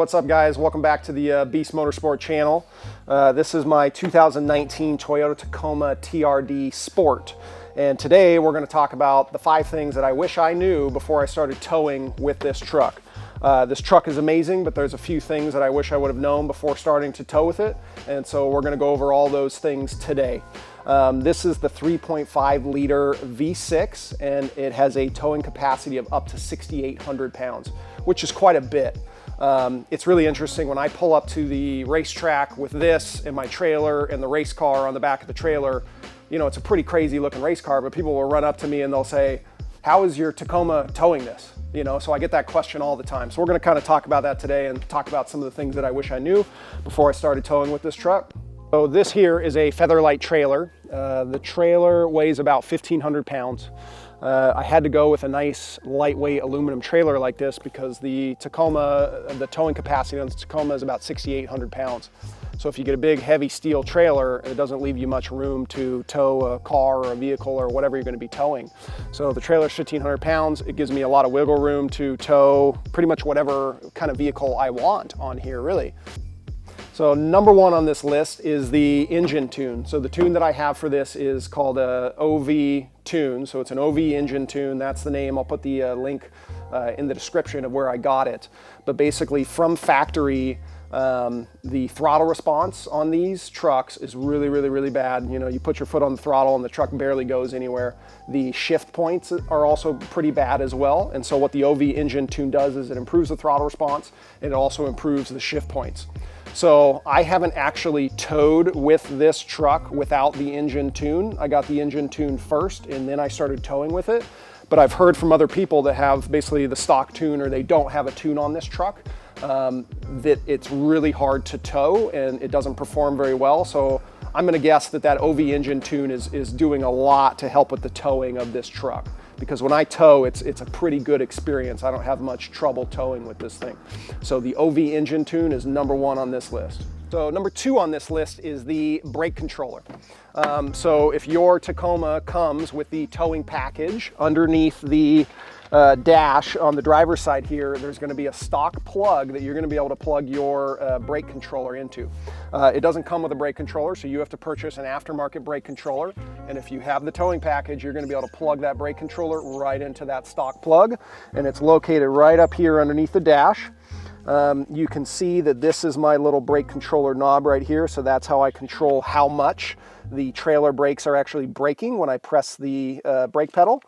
what's up guys? Welcome back to the Beast Motorsport channel. This is my 2019 Toyota Tacoma TRD Sport. And today we're going to talk about the 5 things that I wish I knew before I started towing with this truck. This truck is amazing, but there's a few things that I wish I would have known before starting to tow with it. And so we're going to go over all those things today. This is the 3.5 liter V6, and it has a towing capacity of up to 6,800 pounds, which is quite a bit. It's really interesting when I pull up to the racetrack with this and my trailer and the race car on the back of the trailer. You know, it's a pretty crazy looking race car, but people will run up to me and they'll say, how is your Tacoma towing this? You know, so I get that question all the time. So we're going to kind of talk about that today and talk about some of the things that I wish I knew before I started towing with this truck. So this here is a Featherlite trailer. The trailer weighs about 1,500 pounds. I had to go with a nice lightweight aluminum trailer like this because the Tacoma, the towing capacity on the Tacoma is about 6,800 pounds. So if you get a big heavy steel trailer, it doesn't leave you much room to tow a car or a vehicle or whatever you're going to be towing. So the trailer is 1,500 pounds. It gives me a lot of wiggle room to tow pretty much whatever kind of vehicle I want on here, really. So number 1 on this list is the engine tune. So the tune that I have for this is called a OV tune. So it's an OV engine tune. That's the name. I'll put the link in the description of where I got it. But basically from factory, the throttle response on these trucks is really bad. You know, you put your foot on the throttle and the truck barely goes anywhere. The shift points are also pretty bad as well. And so what the OV engine tune does is it improves the throttle response and it also improves the shift points. So I haven't actually towed with this truck without the engine tune. I got the engine tune first and then I started towing with it. But I've heard from other people that have basically the stock tune or they don't have a tune on this truck, that it's really hard to tow and it doesn't perform very well. So I'm gonna guess that that OV engine tune is doing a lot to help with the towing of this truck. Because when I tow, it's a pretty good experience. I don't have much trouble towing with this thing. So the OV engine tune is number 1 on this list. So number 2 on this list is the brake controller. So if your Tacoma comes with the towing package, underneath the dash on the driver's side here, there's going to be a stock plug that you're going to be able to plug your brake controller into. It doesn't come with a brake controller, so you have to purchase an aftermarket brake controller. And if you have the towing package, you're going to be able to plug that brake controller right into that stock plug. And it's located right up here underneath the dash. You can see that this is my little brake controller knob right here. So that's how I control how much the trailer brakes are actually braking when I press the brake pedal.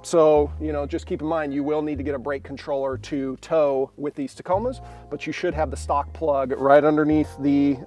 So, you know, just keep in mind, you will need to get a brake controller to tow with these Tacomas, but you should have the stock plug right underneath the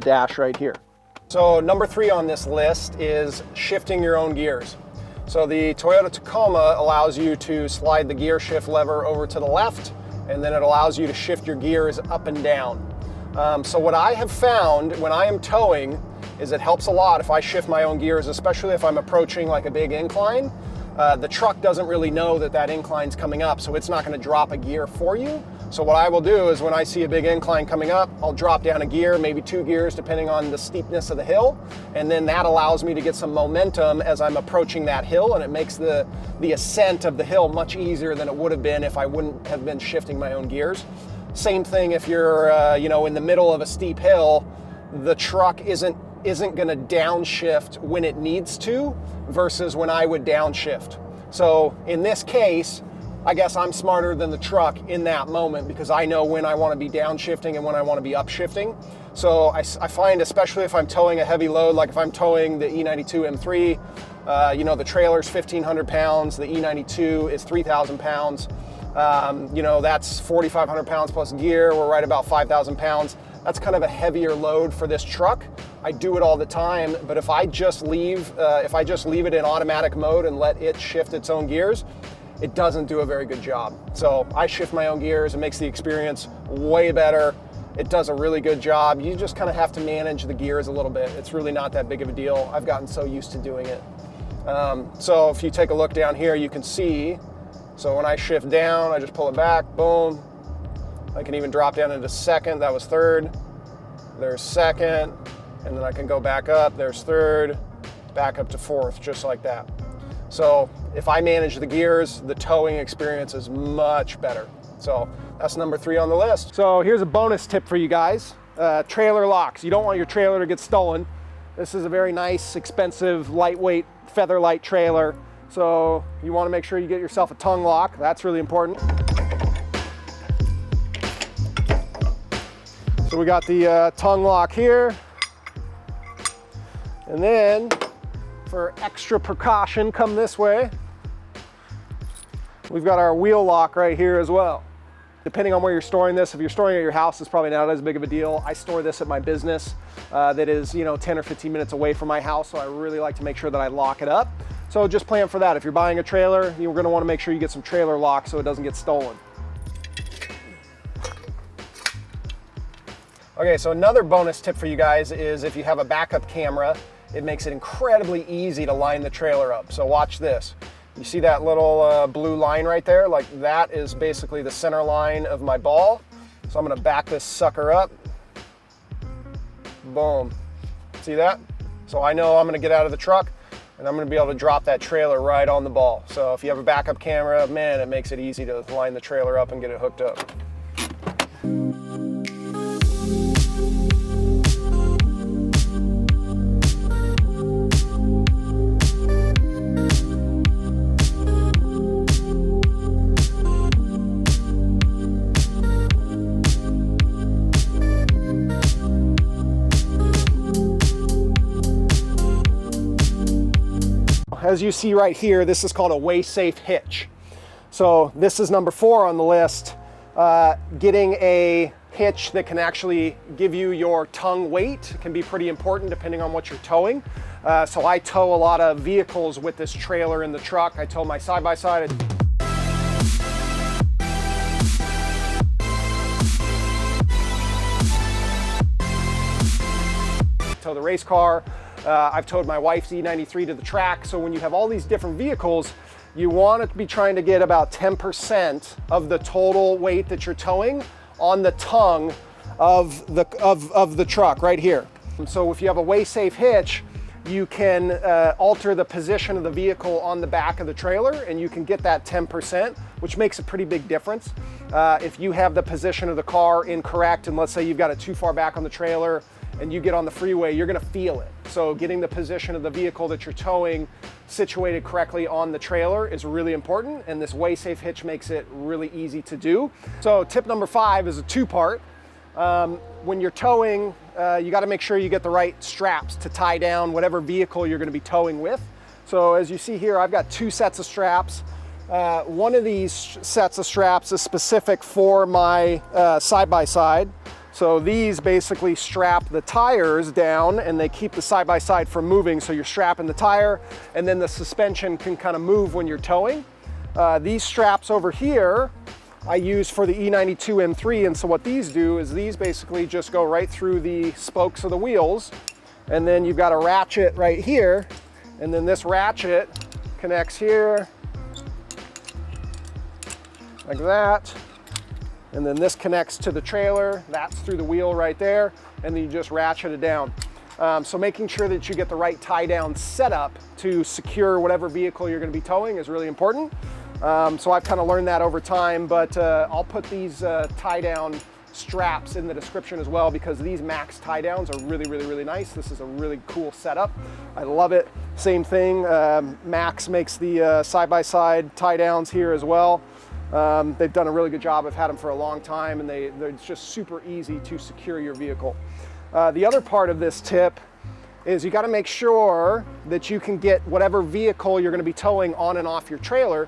dash right here. So number 3 on this list is shifting your own gears. So the Toyota Tacoma allows you to slide the gear shift lever over to the left, and then it allows you to shift your gears up and down. So what I have found when I am towing is it helps a lot if I shift my own gears, especially if I'm approaching like a big incline. The truck doesn't really know that that incline's coming up, so it's not going to drop a gear for you. So what I will do is when I see a big incline coming up, I'll drop down a gear, maybe 2 gears depending on the steepness of the hill, and then that allows me to get some momentum as I'm approaching that hill, and it makes the ascent of the hill much easier than it would have been if I wouldn't have been shifting my own gears. Same thing if you're you know, in the middle of a steep hill, the truck isn't going to downshift when it needs to versus when I would downshift. So in this case, I guess I'm smarter than the truck in that moment because I know when I want to be downshifting and when I want to be upshifting. So I find, especially if I'm towing a heavy load, like if I'm towing the E92 M3, you know, the trailer's 1,500 pounds, the E92 is 3,000 pounds. You know, that's 4,500 pounds plus gear. We're right about 5,000 pounds. That's kind of a heavier load for this truck. I do it all the time, but if I just leave it in automatic mode and let it shift its own gears, it doesn't do a very good job. So I shift my own gears. It makes the experience way better. It does a really good job. You just kind of have to manage the gears a little bit. It's really not that big of a deal. I've gotten so used to doing it. So if you take a look down here, you can see, so when I shift down, I just pull it back, boom. I can even drop down into second. That was third. There's second. And then I can go back up. There's third, back up to fourth, just like that. So if I manage the gears, the towing experience is much better. So that's number 3 on the list. So here's a bonus tip for you guys. Trailer locks. You don't want your trailer to get stolen. This is a very nice, expensive, lightweight Featherlite trailer. So you want to make sure you get yourself a tongue lock. That's really important. So we got the tongue lock here. And then for extra precaution, come this way. We've got our wheel lock right here as well. Depending on where you're storing this, if you're storing it at your house, it's probably not as big of a deal. I store this at my business that is, 10 or 15 minutes away from my house, so I really like to make sure that I lock it up. So just plan for that. If you're buying a trailer, you're gonna wanna make sure you get some trailer locks so it doesn't get stolen. Okay, so another bonus tip for you guys is if you have a backup camera, it makes it incredibly easy to line the trailer up. So watch this. You see that little blue line right there? Like that is basically the center line of my ball. So I'm gonna back this sucker up. Boom. See that? So I know I'm gonna get out of the truck and I'm gonna be able to drop that trailer right on the ball. So if you have a backup camera, man, it makes it easy to line the trailer up and get it hooked up. As you see right here, this is called a Safe Hitch. So this is number 4 on the list. Getting a hitch that can actually give you your tongue weight can be pretty important depending on what you're towing. So I tow a lot of vehicles with this trailer in the truck. I tow my side-by-side. Tow the race car. I've towed my wife's E93 to the track. So when you have all these different vehicles, you want to be trying to get about 10% of the total weight that you're towing on the tongue of the truck right here. And so if you have a Safe Hitch, you can alter the position of the vehicle on the back of the trailer and you can get that 10%, which makes a pretty big difference. If you have the position of the car incorrect, and let's say you've got it too far back on the trailer and you get on the freeway, you're gonna feel it. So getting the position of the vehicle that you're towing situated correctly on the trailer is really important, and this Safe Hitch makes it really easy to do. So tip number 5 is a 2-part. When you're towing, you gotta make sure you get the right straps to tie down whatever vehicle you're gonna be towing with. So as you see here, I've got 2 sets of straps. One of these sets of straps is specific for my side-by-side. So these basically strap the tires down and they keep the side-by-side from moving. So you're strapping the tire and then the suspension can kind of move when you're towing. These straps over here, I use for the E92 M3. And so what these do is these basically just go right through the spokes of the wheels. And then you've got a ratchet right here. And then this ratchet connects here like that. And then this connects to the trailer, that's through the wheel right there, and then you just ratchet it down. So making sure that you get the right tie down setup to secure whatever vehicle you're gonna be towing is really important. So I've kind of learned that over time, but I'll put these tie down straps in the description as well, because these Max tie downs are really, really, really nice. This is a really cool setup. I love it. Same thing, Max makes the side-by-side tie downs here as well. They've done a really good job. I've had them for a long time, and they're just super easy to secure your vehicle. The other part of this tip is you got to make sure that you can get whatever vehicle you're going to be towing on and off your trailer.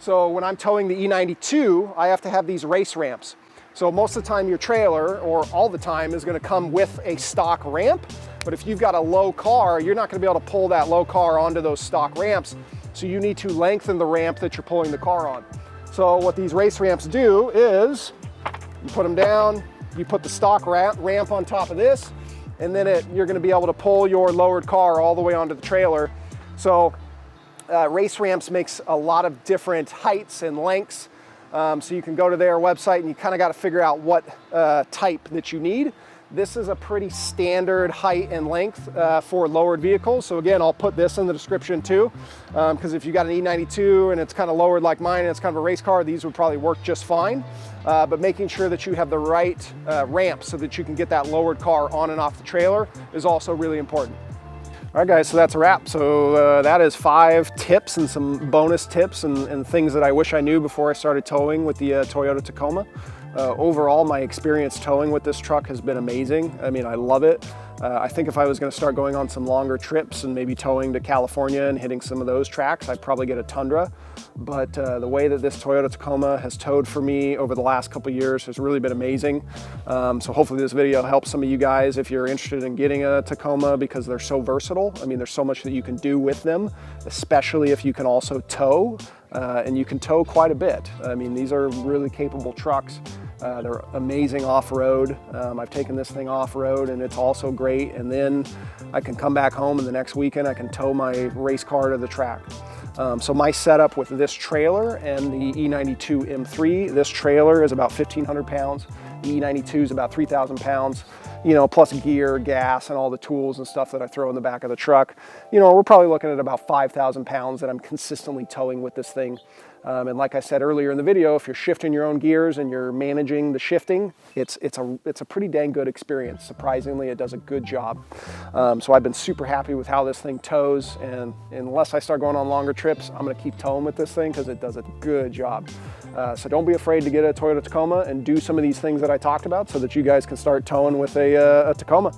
So when I'm towing the E92, I have to have these race ramps. So most of the time your trailer, or all the time, is going to come with a stock ramp. But if you've got a low car, you're not going to be able to pull that low car onto those stock ramps. So you need to lengthen the ramp that you're pulling the car on. So what these race ramps do is you put them down, you put the stock ramp on top of this, and then you're going to be able to pull your lowered car all the way onto the trailer. So race ramps makes a lot of different heights and lengths. So you can go to their website and you kind of got to figure out what type that you need. This is a pretty standard height and length for lowered vehicles. So again, I'll put this in the description too, because if you got an E92 and it's kind of lowered like mine and it's kind of a race car, these would probably work just fine. But making sure that you have the right ramp so that you can get that lowered car on and off the trailer is also really important. All right guys, so that's a wrap. So that is 5 tips and some bonus tips and things that I wish I knew before I started towing with the Toyota Tacoma. Overall, my experience towing with this truck has been amazing. I mean, I love it. I think if I was going to start going on some longer trips and maybe towing to California and hitting some of those tracks, I'd probably get a Tundra. But the way that this Toyota Tacoma has towed for me over the last couple of years has really been amazing. So hopefully this video helps some of you guys if you're interested in getting a Tacoma, because they're so versatile. I mean, there's so much that you can do with them, especially if you can also tow, and you can tow quite a bit. I mean, these are really capable trucks. They're amazing off-road. I've taken this thing off-road and it's also great. And then I can come back home and the next weekend I can tow my race car to the track. So my setup with this trailer and the E92 M3, this trailer is about 1,500 pounds. The E92 is about 3,000 pounds, you know, plus gear, gas, and all the tools and stuff that I throw in the back of the truck. You know, we're probably looking at about 5,000 pounds that I'm consistently towing with this thing. And like I said earlier in the video, if you're shifting your own gears and you're managing the shifting, it's a pretty dang good experience. Surprisingly, it does a good job. So I've been super happy with how this thing tows, and unless I start going on longer trips, I'm gonna keep towing with this thing because it does a good job. So don't be afraid to get a Toyota Tacoma and do some of these things that I talked about so that you guys can start towing with a Tacoma.